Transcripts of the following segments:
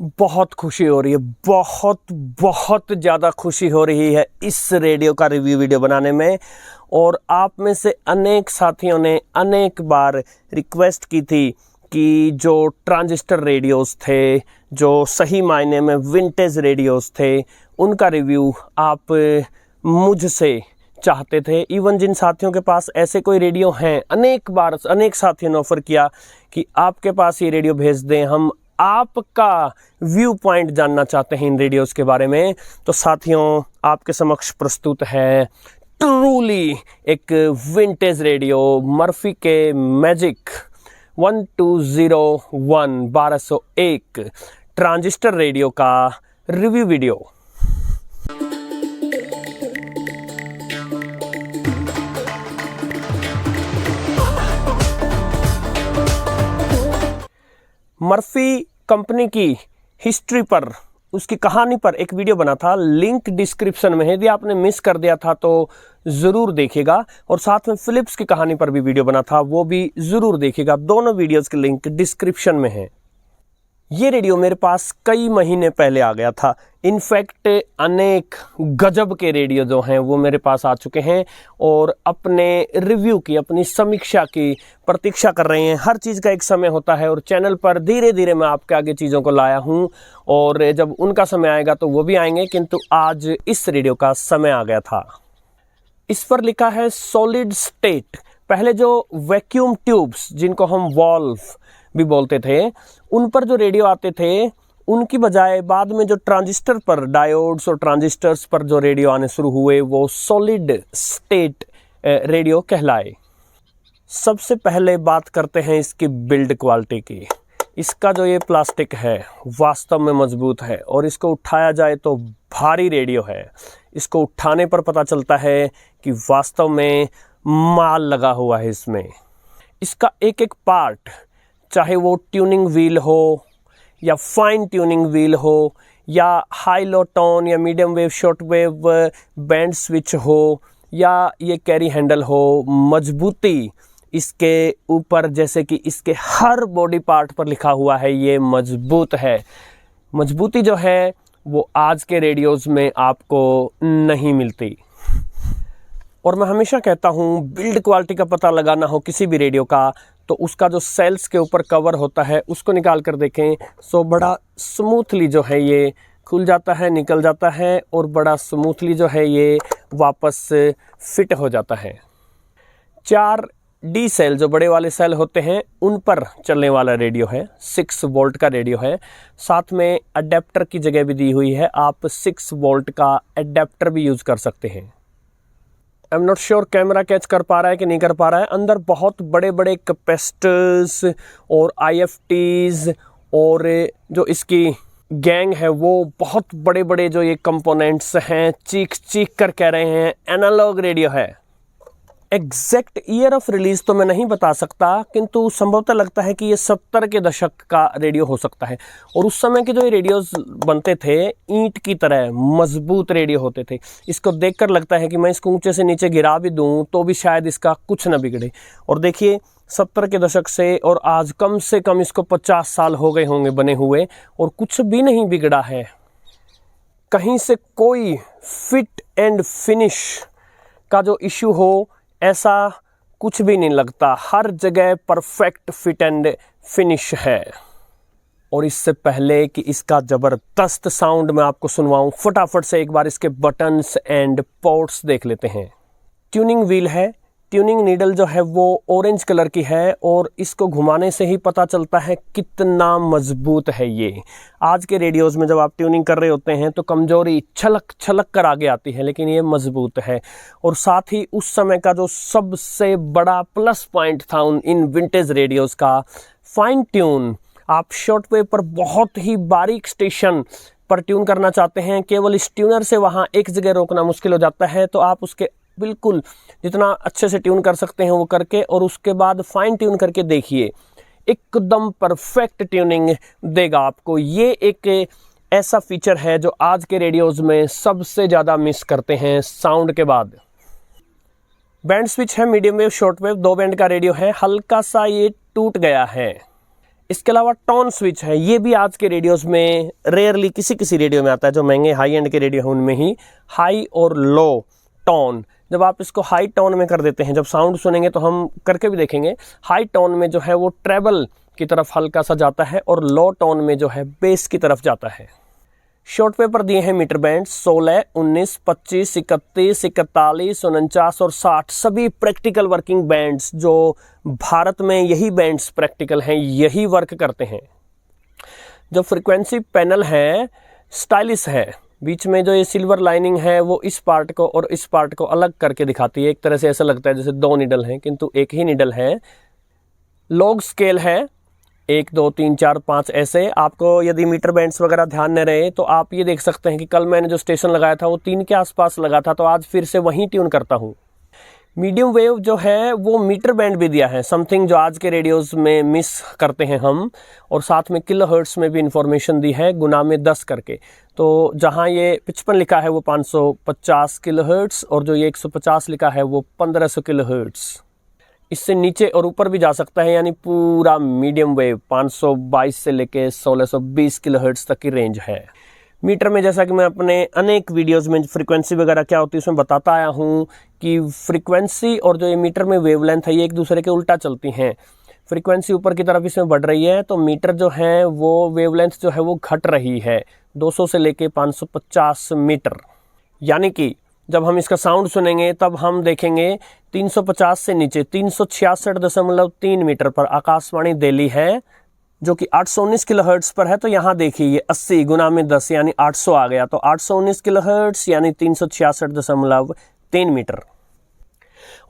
बहुत खुशी हो रही है, बहुत बहुत ज़्यादा खुशी हो रही है इस रेडियो का रिव्यू वीडियो बनाने में। और आप में से अनेक साथियों ने अनेक बार रिक्वेस्ट की थी कि जो ट्रांजिस्टर रेडियोस थे, जो सही मायने में विंटेज रेडियोस थे, उनका रिव्यू आप मुझसे चाहते थे। इवन जिन साथियों के पास ऐसे कोई रेडियो हैं, अनेक बार अनेक साथियों ने ऑफ़र किया कि आपके पास ये रेडियो भेज दें, हम आपका व्यू पॉइंट जानना चाहते हैं इन रेडियोस के बारे में। तो साथियों, आपके समक्ष प्रस्तुत है ट्रूली एक विंटेज रेडियो मर्फी के मैजिक 1201 ट्रांजिस्टर रेडियो का रिव्यू वीडियो। मर्फी कंपनी की हिस्ट्री पर, उसकी कहानी पर एक वीडियो बना था, लिंक डिस्क्रिप्शन में है। यदि आपने मिस कर दिया था तो ज़रूर देखिएगा। और साथ में फिलिप्स की कहानी पर भी वीडियो बना था, वो भी ज़रूर देखिएगा। दोनों वीडियोस के लिंक डिस्क्रिप्शन में है। ये रेडियो मेरे पास कई महीने पहले आ गया था। इनफैक्ट अनेक गजब के रेडियो जो हैं वो मेरे पास आ चुके हैं और अपने रिव्यू की, अपनी समीक्षा की प्रतीक्षा कर रहे हैं। हर चीज़ का एक समय होता है और चैनल पर धीरे धीरे मैं आपके आगे चीज़ों को लाया हूँ और जब उनका समय आएगा तो वो भी आएंगे, किंतु आज इस रेडियो का समय आ गया था। इस पर लिखा है सॉलिड स्टेट। पहले जो वैक्यूम ट्यूब्स, जिनको हम वॉल्व भी बोलते थे, उन पर जो रेडियो आते थे, उनकी बजाय बाद में जो ट्रांजिस्टर पर, डायोड्स और ट्रांजिस्टर्स पर जो रेडियो आने शुरू हुए, वो सॉलिड स्टेट रेडियो कहलाए। सबसे पहले बात करते हैं इसकी बिल्ड क्वालिटी की। इसका जो ये प्लास्टिक है वास्तव में मजबूत है और इसको उठाया जाए तो भारी रेडियो है। इसको उठाने पर पता चलता है कि वास्तव में माल लगा हुआ है इसमें। इसका एक एक पार्ट, चाहे वो ट्यूनिंग व्हील हो या फाइन ट्यूनिंग व्हील हो या हाई लो टोन या medium wave short wave band switch हो या ये कैरी हैंडल हो, मजबूती इसके ऊपर, जैसे कि इसके हर बॉडी पार्ट पर लिखा हुआ है ये मजबूत है। मजबूती जो है वो आज के रेडियोस में आपको नहीं मिलती। और मैं हमेशा कहता हूँ, बिल्ड क्वालिटी का पता लगाना हो किसी भी रेडियो का तो उसका जो सेल्स के ऊपर कवर होता है उसको निकाल कर देखें। सो बड़ा स्मूथली जो है ये खुल जाता है, निकल जाता है और बड़ा स्मूथली जो है ये वापस फिट हो जाता है। 4D सेल, जो बड़े वाले सेल होते हैं, उन पर चलने वाला रेडियो है। 6 वोल्ट का रेडियो है। साथ में अडेप्टर की जगह भी दी हुई है, आप 6 वोल्ट का अडेप्टर भी यूज़ कर सकते हैं। आई am not sure camera catch कर पा रहा है कि नहीं कर पा रहा है। अंदर बहुत बड़े बड़े कैपेसिटर्स और IFTs और जो इसकी गैंग है वो बहुत बड़े बड़े जो ये कंपोनेंट्स हैं, चीख चीख कर कह रहे हैं एनालॉग रेडियो है। एग्जैक्ट ईयर ऑफ रिलीज तो मैं नहीं बता सकता, किंतु संभवतः लगता है कि ये 70 के दशक का रेडियो हो सकता है। और उस समय के जो ये रेडियोस बनते थे, ईंट की तरह मजबूत रेडियो होते थे। इसको देखकर लगता है कि मैं इसको ऊंचे से नीचे गिरा भी दूं तो भी शायद इसका कुछ न बिगड़े। और देखिए, 70 के दशक से और आज कम से कम इसको 50 साल हो गए होंगे बने हुए और कुछ भी नहीं बिगड़ा है। कहीं से कोई फिट एंड फिनिश का जो इश्यू हो, ऐसा कुछ भी नहीं लगता। हर जगह परफेक्ट फिट एंड फिनिश है। और इससे पहले कि इसका ज़बरदस्त साउंड मैं आपको सुनवाऊं, फटाफट से एक बार इसके बटन्स एंड पोर्ट्स देख लेते हैं। ट्यूनिंग व्हील है। ट्यूनिंग नीडल जो है वो ऑरेंज कलर की है और इसको घुमाने से ही पता चलता है कितना मजबूत है ये। आज के रेडियोस में जब आप ट्यूनिंग कर रहे होते हैं तो कमजोरी छलक छलक कर आगे आती है, लेकिन ये मजबूत है। और साथ ही उस समय का जो सबसे बड़ा प्लस पॉइंट था इन विंटेज रेडियोस का, फाइन ट्यून। आप शॉर्ट वेव पर बहुत ही बारीक स्टेशन पर ट्यून करना चाहते हैं, केवल इस ट्यूनर से वहाँ एक जगह रोकना मुश्किल हो जाता है, तो आप उसके बिल्कुल जितना अच्छे से ट्यून कर सकते हैं वो करके और उसके बाद फाइन ट्यून करके देखिए, एकदम परफेक्ट ट्यूनिंग देगा आपको। ये एक ऐसा फीचर है जो आज के रेडियोज में सबसे ज़्यादा मिस करते हैं साउंड के बाद। बैंड स्विच है, medium wave short wave, 2 band का रेडियो है। हल्का सा ये टूट गया है। इसके अलावा टोन स्विच है, ये भी आज के रेडियोस में रेयरली किसी रेडियो में आता है। जो महंगे हाई एंड के रेडियो हैं उनमें ही हाई और लो टोन, जब आप इसको हाई टोन में कर देते हैं, जब साउंड सुनेंगे तो हम करके भी देखेंगे, हाई टोन में जो है वो ट्रेबल की तरफ हल्का सा जाता है और लो टोन में जो है बेस की तरफ जाता है। शॉर्ट पेपर दिए हैं मीटर बैंड 16, 19, 25, 31, 41, 49 और 60, सभी प्रैक्टिकल वर्किंग बैंड्स जो भारत में यही बैंड्स प्रैक्टिकल हैं, यही वर्क करते हैं। जो फ्रीक्वेंसी पैनल है स्टाइलिश है, बीच में जो ये सिल्वर लाइनिंग है वो इस पार्ट को और इस पार्ट को अलग करके दिखाती है। एक तरह से ऐसा लगता है जैसे दो निडल हैं किंतु एक ही निडल है। लॉग स्केल है 1, 2, 3, 4, 5 ऐसे। आपको यदि मीटर बैंड्स वगैरह ध्यान न रहे तो आप ये देख सकते हैं कि कल मैंने जो स्टेशन लगाया था वो 3 के आसपास लगा था, तो आज फिर से वहीं ट्यून करता हूँ। मीडियम वेव जो है वो मीटर बैंड भी दिया है, समथिंग जो आज के रेडियोस में मिस करते हैं हम, और साथ में किलोहर्ट्ज में भी इंफॉर्मेशन दी है गुना में 10 करके। तो जहाँ ये 55 लिखा है वो 550 किलोहर्ट्ज और जो ये 150 लिखा है वो 1500 किलोहर्ट्ज। इससे नीचे और ऊपर भी जा सकता है, यानी पूरा मीडियम वेव 522 से लेके 1620 किलोहर्ट्ज तक की रेंज है। मीटर में जैसा कि मैं अपने अनेक वीडियोस में फ्रीक्वेंसी वगैरह क्या होती है उसमें बताता आया हूँ कि फ्रीक्वेंसी और जो ये मीटर में वेवलेंथ है ये एक दूसरे के उल्टा चलती हैं। फ्रीक्वेंसी ऊपर की तरफ इसमें बढ़ रही है तो मीटर जो है वो वेवलेंथ जो है वो घट रही है 200 से लेके 550 मीटर। यानी कि जब हम इसका साउंड सुनेंगे तब हम देखेंगे 350 से नीचे 366.3 मीटर पर आकाशवाणी दिल्ली है, जो कि 819 किलोहर्ट्ज पर है। तो यहाँ देखिए ये 80 गुना में 10 यानी 800 आ गया, तो 819 किलोहर्ट्ज यानी 366.3 मीटर।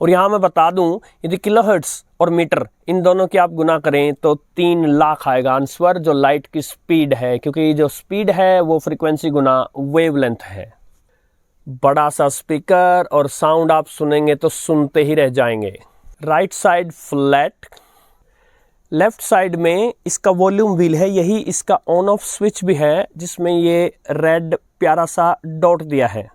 और यहाँ मैं बता दूं यदि किलोहर्ट्ज और मीटर इन दोनों की आप गुना करें तो 3 लाख आएगा आंसर, जो लाइट की स्पीड है, क्योंकि जो स्पीड है वो फ्रीक्वेंसी गुना वेवलेंथ है। बड़ा सा स्पीकर और साउंड आप सुनेंगे तो सुनते ही रह जाएंगे। Right side flat, left side में इसका वॉल्यूम व्हील है, यही इसका ऑन ऑफ स्विच भी है जिसमें ये रेड प्यारा सा डॉट दिया है।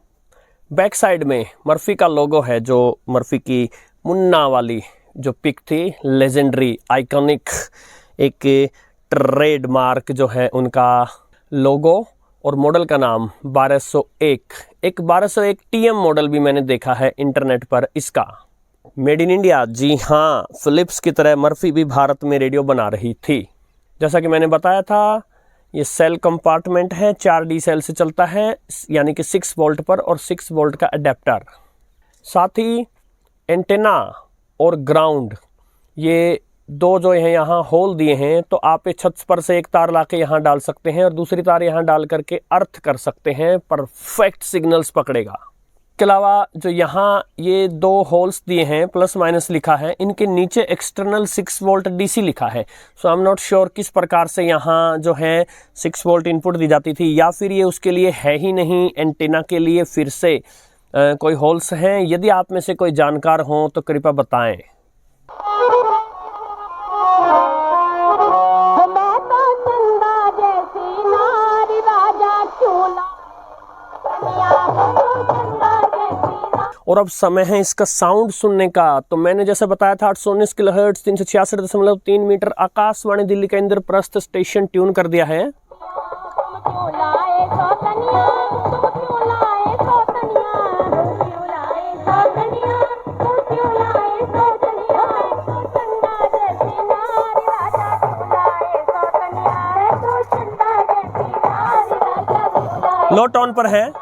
बैक साइड में मर्फी का लोगो है, जो मर्फी की मुन्ना वाली जो पिक थी, लेजेंडरी आइकॉनिक एक ट्रेडमार्क जो है उनका लोगो, और मॉडल का नाम 1201। एक 1201 TM मॉडल भी मैंने देखा है इंटरनेट पर इसका। मेड इन इंडिया, जी हाँ, फिलिप्स की तरह मर्फी भी भारत में रेडियो बना रही थी। जैसा कि मैंने बताया था ये सेल कंपार्टमेंट है, 4D सेल से चलता है, यानी कि 6 वोल्ट पर और 6 वोल्ट का अडेप्टर। साथ ही एंटेना और ग्राउंड, ये दो जो है यहाँ होल दिए हैं, तो आप छत पर से एक तार लाके यहाँ डाल सकते हैं और दूसरी तार यहाँ डाल करके अर्थ कर सकते हैं, परफेक्ट सिग्नल्स पकड़ेगा। इसके अलावा जो यहाँ ये 2 होल्स दिए हैं, प्लस माइनस लिखा है, इनके नीचे एक्सटर्नल 6 वोल्ट DC लिखा है। सो आई एम नॉट श्योर किस प्रकार से यहाँ जो है 6 वोल्ट इनपुट दी जाती थी, या फिर ये उसके लिए है ही नहीं, एंटीना के लिए फिर से कोई होल्स हैं। यदि आप में से कोई जानकार हो तो कृपया बताएं। और अब समय है इसका साउंड सुनने का। तो मैंने जैसे बताया था 819 किलोहर्ट्ज 366.3 मीटर आकाशवाणी दिल्ली का इंद्रप्रस्थ स्टेशन ट्यून कर दिया है। लो टोन पर है।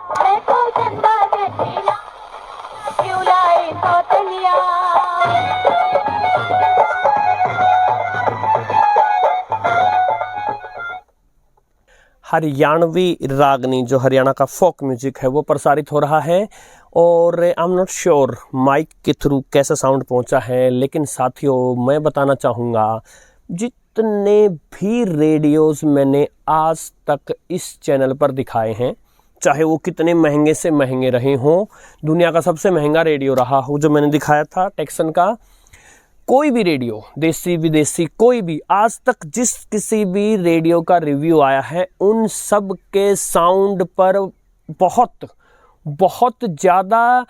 हरियाणवी रागनी जो हरियाणा का फोक म्यूजिक है वो प्रसारित हो रहा है, और I am not sure mike के थ्रू कैसा साउंड पहुंचा है, लेकिन साथियों मैं बताना चाहूँगा जितने भी रेडियोस मैंने आज तक इस चैनल पर दिखाए हैं, चाहे वो कितने महंगे से महंगे रहे हों, दुनिया का सबसे महंगा रेडियो रहा हो जो मैंने दिखाया था टेक्सन का, कोई भी रेडियो देसी विदेशी कोई भी, आज तक जिस किसी भी रेडियो का रिव्यू आया है उन सब के साउंड पर बहुत बहुत ज़्यादा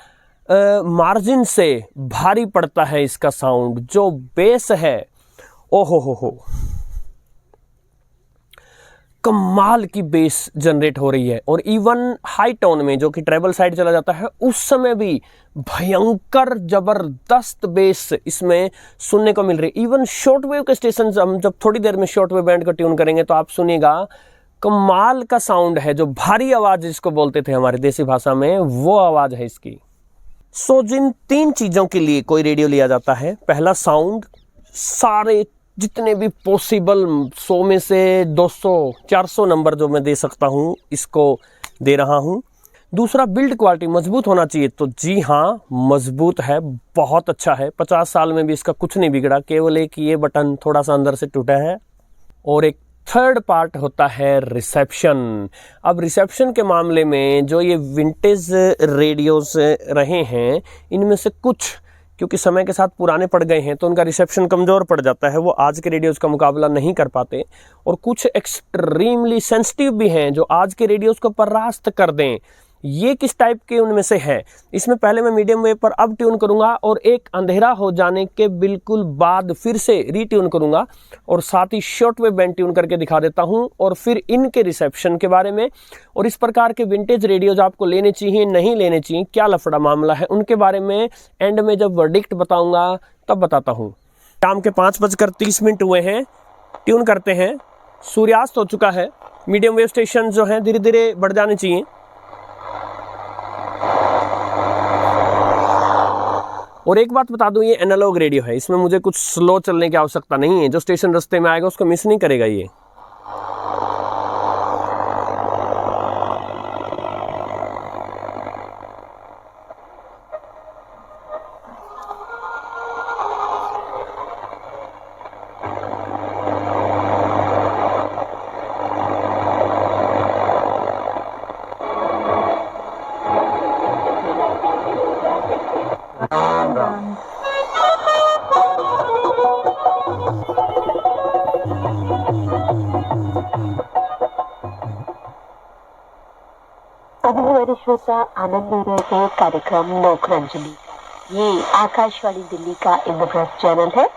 मार्जिन से भारी पड़ता है इसका साउंड। जो बेस है, ओ हो, कमाल की बेस जनरेट हो रही है। और इवन हाई टोन में जो कि ट्रेबल साइड चला जाता है उस समय भी भयंकर जबरदस्त बेस इसमें सुनने को मिल रही है। इवन शॉर्ट वेव के स्टेशन, हम जब थोड़ी देर में शॉर्ट वेव बैंड को ट्यून करेंगे तो आप सुनिएगा कमाल का साउंड है, जो भारी आवाज जिसको बोलते थे हमारी देसी भाषा में, वो आवाज है इसकी। सो जिन 3 चीजों के लिए कोई रेडियो लिया जाता है, पहला साउंड, सारे जितने भी पॉसिबल 100 में से 200-400 नंबर जो मैं दे सकता हूं इसको दे रहा हूं। दूसरा, बिल्ड क्वालिटी मजबूत होना चाहिए। तो जी हाँ, मजबूत है, बहुत अच्छा है, 50 साल में भी इसका कुछ नहीं बिगड़ा, केवल एक ये बटन थोड़ा सा अंदर से टूटा है। और एक थर्ड पार्ट होता है रिसेप्शन। अब रिसेप्शन के मामले में जो ये विंटेज रेडियोस रहे हैं, इनमें से कुछ क्योंकि समय के साथ पुराने पड़ गए हैं तो उनका रिसेप्शन कमज़ोर पड़ जाता है, वो आज के रेडियोज़ का मुकाबला नहीं कर पाते। और कुछ एक्सट्रीमली सेंसिटिव भी हैं जो आज के रेडियोज़ को परास्त कर दें। ये किस टाइप के उनमें से है, इसमें पहले मैं मीडियम वेव पर अब ट्यून करूंगा और एक अंधेरा हो जाने के बिल्कुल बाद फिर से रीट्यून करूंगा और साथ ही शॉर्ट वेव बैंड ट्यून करके दिखा देता हूं, और फिर इनके रिसेप्शन के बारे में और इस प्रकार के विंटेज रेडियोज आपको लेने चाहिए नहीं लेने चाहिए, क्या लफड़ा मामला है, उनके बारे में एंड में जब वर्डिक्ट बताऊंगा तब बताता हूं। शाम के 5:30 हुए हैं, ट्यून करते हैं, सूर्यास्त हो चुका है, मीडियम वेव स्टेशन जो हैं धीरे धीरे बढ़ जाने चाहिए। और एक बात बता दूं, ये एनालॉग रेडियो है, इसमें मुझे कुछ स्लो चलने की आवश्यकता नहीं है, जो स्टेशन रास्ते में आएगा उसको मिस नहीं करेगा ये। अभिनव श्रोता आनंद ले रहे थे कार्यक्रम लोकरंजनी। ये आकाशवाणी दिल्ली का इंद्रप्रस्थ चैनल है।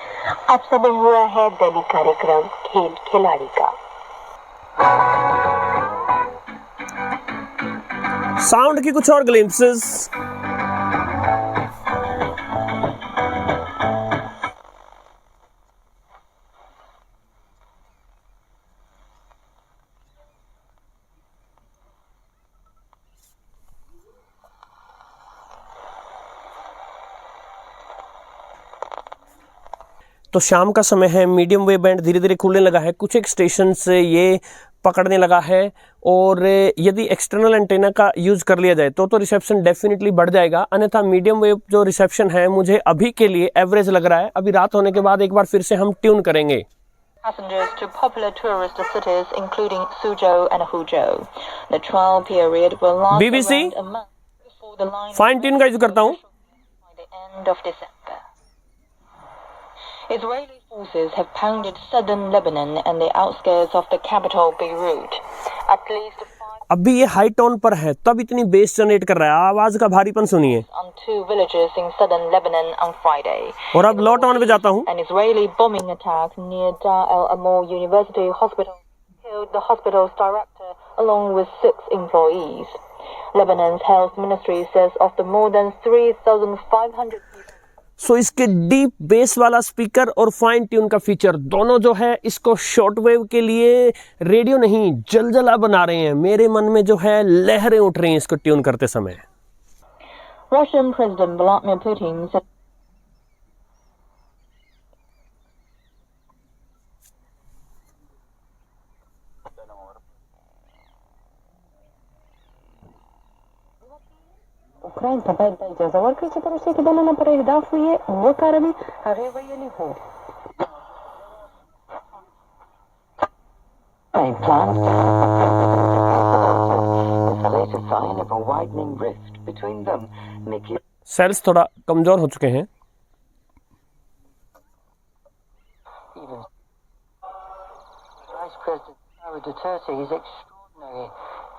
अब समय हुआ है दैनिक कार्यक्रम खेल खिलाड़ी का। साउंड की कुछ और ग्लिम्पसेस। तो शाम का समय है, मीडियम वेव बैंड धीरे धीरे खुलने लगा है, कुछ एक स्टेशन से ये पकड़ने लगा है। और यदि एक्सटर्नल एंटेना का यूज कर लिया जाए तो रिसेप्शन डेफिनेटली बढ़ जाएगा, अन्यथा मीडियम वेव जो रिसेप्शन है मुझे अभी के लिए एवरेज लग रहा है। अभी रात होने के बाद एक बार फिर से हम ट्यून करेंगे। Passengers to popular tourist cities including Suzhou and Huzhou. The trial period will last BBC around a month before the line fine tune का यूज करता हूँ। by the end of December. Israeli forces have pounded southern Lebanon and the outskirts of the capital Beirut. At least 5 अभी ये high tone पर है तब इतनी base generate कर रहा है, आवाज का भारीपन सुनिए। on 2 villages in southern Lebanon on Friday. और अब लो टोन पे जाता हूँ। An Israeli bombing attack near Dar el Amor University Hospital killed the hospital's director along with 6 employees. Lebanon's health ministry says of the more than 3,500 people. सो इसके deep base वाला speaker और fine tune का feature दोनों जो है इसको short wave के लिए रेडियो नहीं जलजला बना रहे हैं। मेरे मन में जो है लहरें उठ रही हैं इसको ट्यून करते समय। Russian President Vladimir Putin said Українця дайте заворкується по російськи давно на переїдав є в карамі, а воєнний ход. A plan is the latest sign of a widening rift between them, making sales थोड़ा कमजोर हो चुके हैं। even Vice President Sara Duterte is extraordinary.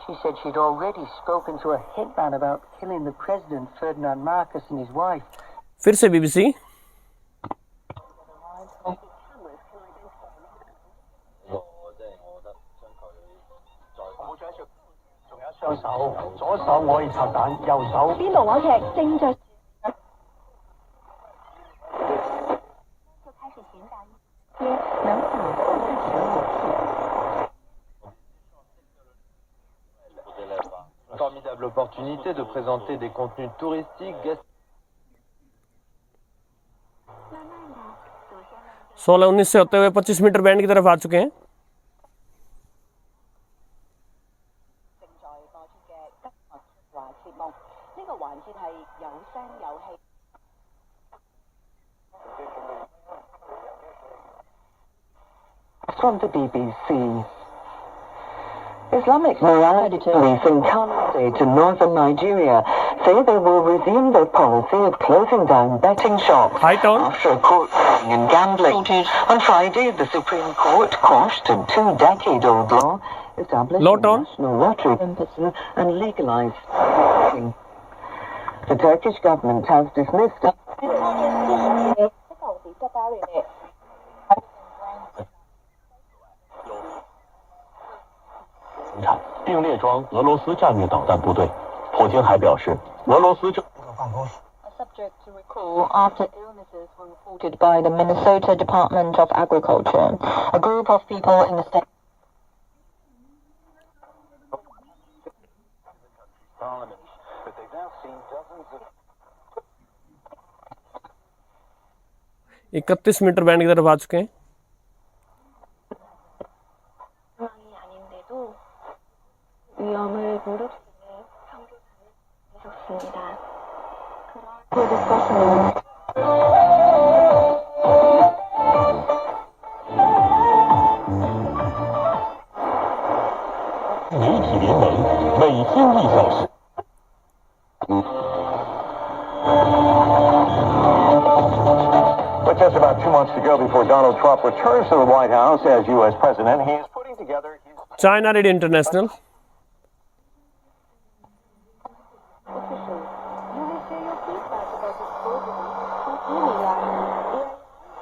She said she'd already spoken to a hitman about killing the president, Ferdinand Marcos, and his wife. फिर से BBC 上手，左手我可以拆彈，右手邊爐話劇正在就開始尋找一些能打破的小武器。 Formidable opportunité de présenter des contenus touristiques. 16-19 से होते हुए 25 metre band की तरफ आ चुके हैं। From the BBC. Islamic morality police in Kano State in northern Nigeria say they will resume their policy of closing down betting shops High tone. after a court ruling in gambling. On Friday, the Supreme Court quashed a 2-decade-old law establishing Low a tone. national lottery system and legalized betting. The Turkish government has dismissed it. 并列装俄罗斯战略导弹部队。普京还表示，俄罗斯政府办公室。 Subject to recall after illnesses were reported by the Minnesota Department of Agriculture. A group of people in the state. But they've now seen dozens of 31 metre band की तरफ आ चुके हैं। 위험을 무릅쓰는 성조사를 계속습니다. The discussion. 媒体联盟每天1小时。With just about 2 months to go before Donald Trump returns to the White House as U.S. president, he is putting together his China Radio International. You may share your feedback about this program through email at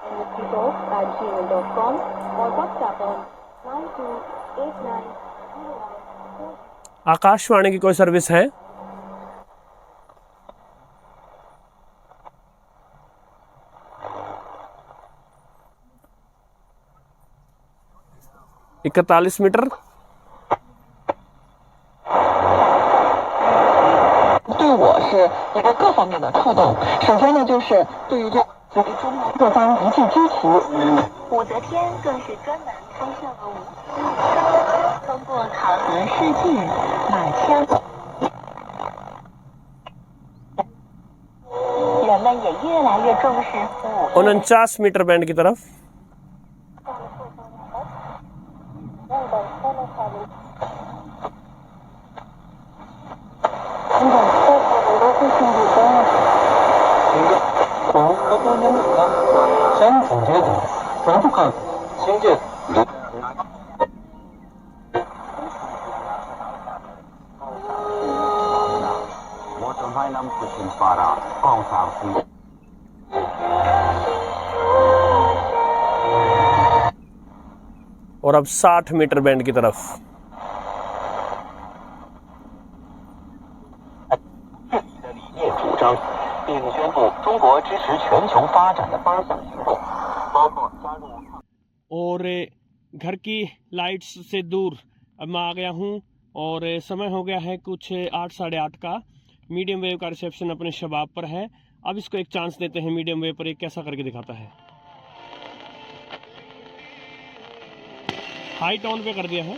aimthepeople@gmail.com or WhatsApp on 928901. Akashvani की कोई service है? इकतालीस metre 对我是一个各方面的触动。首先呢，就是对于这中国各方一致支持。武则天更是专门开设了武术，通过考核试剑、马枪，人们也越来越重视武术。 49 metre band की तरफ और अब 60 metre band की तरफ और घर की लाइट्स से दूर अब मैं आ गया हूँ और समय हो गया है कुछ 8 साढ़े 8 का। मीडियम वेव का रिसेप्शन अपने शबाब पर है। अब इसको एक चांस देते हैं मीडियम वेव पर, एक कैसा करके दिखाता है। हाई टोन पे कर दिया है।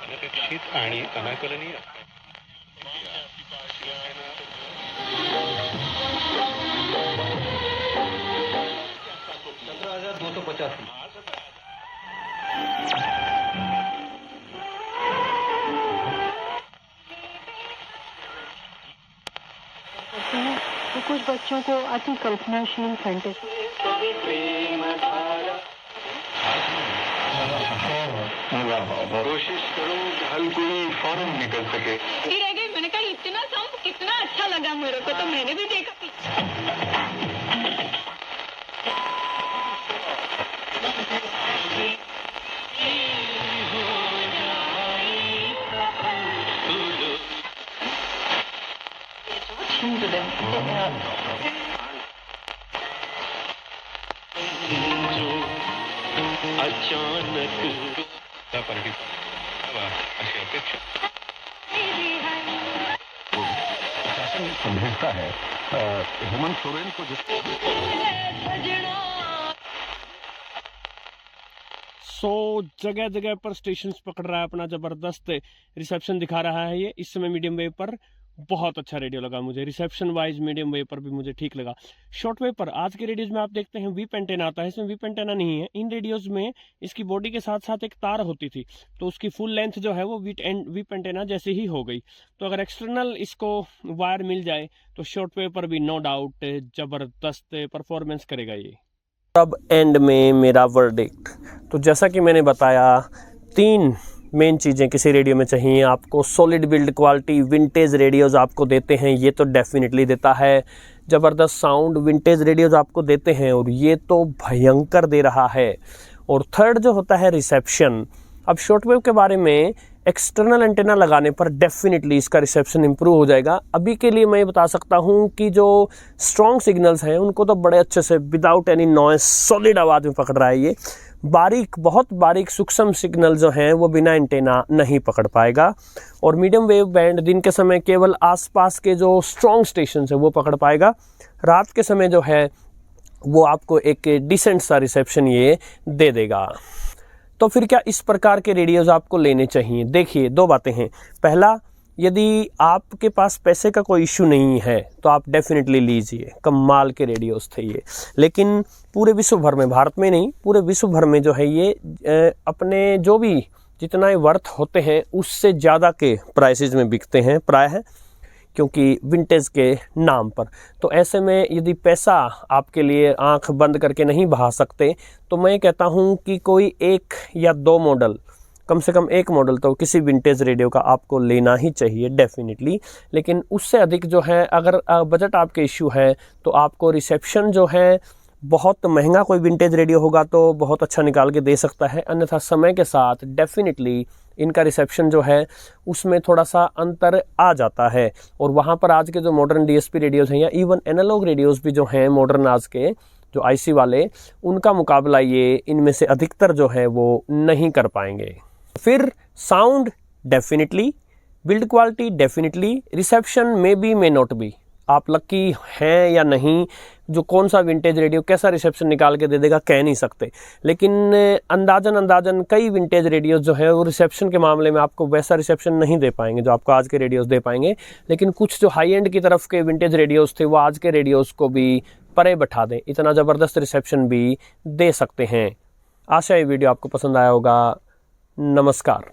अनपेक्षित आणि अनाकलनीय 17,285 तो कुछ बच्चों को अति कल्पनाशील फैंटेसी कोशिश करो हल कोई फौरन निकल सके। रह गई, मैंने कहा इतना साउंड कितना अच्छा लगा मेरे को, तो मैंने भी देखा समझता है हेमंत सोरेन को जगह जगह पर स्टेशंस पकड़ रहा है अपना, जबरदस्त रिसेप्शन दिखा रहा है ये। इस समय मीडियम वेव पर बहुत अच्छा रेडियो लगा मुझे, रिसेप्शन वाइज मीडियम वेव पर भी मुझे ठीक लगा। शॉर्ट वेव पर आज के रेडियोज में आप देखते हैं वीप एंटेना आता है, इसमें वीप एंटेना नहीं है। इन रेडियोज में इसकी बॉडी के साथ साथ एक तार होती थी, तो उसकी फुल लेंथ जो है वो वीप एंटेना जैसी ही हो गई। तो अगर एक्सटर्नल इसको वायर मिल जाए तो शॉर्ट वेव पर भी नो डाउट जबरदस्त परफॉर्मेंस करेगा ये। अब एंड में मेरा वर्डिक्ट, तो जैसा कि मैंने बताया 3 मेन चीज़ें किसी रेडियो में चाहिए आपको। Solid build quality, vintage radios आपको देते हैं, ये तो डेफिनेटली देता है। ज़बरदस्त साउंड विंटेज रेडियोज़ आपको देते हैं और ये तो भयंकर दे रहा है। और थर्ड जो होता है रिसेप्शन। अब शॉर्टवेव के बारे में एक्सटर्नल एंटेना लगाने पर डेफिनेटली इसका रिसेप्शन इंप्रूव हो जाएगा। अभी के लिए मैं बता सकता हूँ कि जो स्ट्रॉन्ग सिग्नल्स हैं उनको तो बड़े अच्छे से विदाउट एनी नॉइस सॉलिड आवाज़ में पकड़ रहा है ये। बहुत बारीक सूक्ष्म सिग्नल जो हैं वो बिना एंटेना नहीं पकड़ पाएगा। और मीडियम वेव बैंड दिन के समय केवल आसपास के जो स्ट्रॉन्ग स्टेशन है वो पकड़ पाएगा। रात के समय जो है वो आपको एक डिसेंट सा रिसेप्शन ये दे देगा। तो फिर क्या इस प्रकार के रेडियोज़ आपको लेने चाहिए? देखिए 2 बातें हैं। पहला, यदि आपके पास पैसे का कोई इश्यू नहीं है तो आप डेफिनेटली लीजिए, कमाल के रेडियोज़ थे ये। लेकिन पूरे विश्व भर में, भारत में नहीं पूरे विश्व भर में जो है ये अपने जो भी जितना वर्थ होते हैं उससे ज़्यादा के प्राइसेस में बिकते हैं प्रायः, क्योंकि विंटेज के नाम पर। तो ऐसे में यदि पैसा आपके लिए आंख बंद करके नहीं बहा सकते तो मैं कहता हूं कि कोई 1 या 2 मॉडल, कम से कम 1 मॉडल तो किसी विंटेज रेडियो का आपको लेना ही चाहिए डेफिनेटली। लेकिन उससे अधिक जो है, अगर बजट आपके इश्यू है तो आपको रिसेप्शन जो है बहुत महंगा कोई विंटेज रेडियो होगा तो बहुत अच्छा निकाल के दे सकता है, अन्यथा समय के साथ डेफिनेटली इनका रिसेप्शन जो है उसमें थोड़ा सा अंतर आ जाता है। और वहाँ पर आज के जो मॉडर्न डीएसपी रेडियोज़ हैं या इवन एनालॉग रेडियोज़ भी जो हैं मॉडर्न आज के जो आईसी वाले, उनका मुकाबला ये इनमें से अधिकतर जो है वो नहीं कर पाएंगे। फिर sound definitely, build quality definitely, reception may be may not be. आप लकी हैं या नहीं, जो कौन सा विंटेज रेडियो कैसा रिसेप्शन निकाल के दे देगा कह नहीं सकते। लेकिन अंदाजन कई विंटेज रेडियोज जो है वो रिसेप्शन के मामले में आपको वैसा रिसेप्शन नहीं दे पाएंगे जो आपको आज के रेडियोज दे पाएंगे। लेकिन कुछ जो हाई एंड की तरफ के विंटेज रेडियोज थे वो आज के रेडियोज को भी परे बैठा दें, इतना ज़बरदस्त रिसेप्शन भी दे सकते हैं। आशा ये वीडियो आपको पसंद आया होगा। नमस्कार।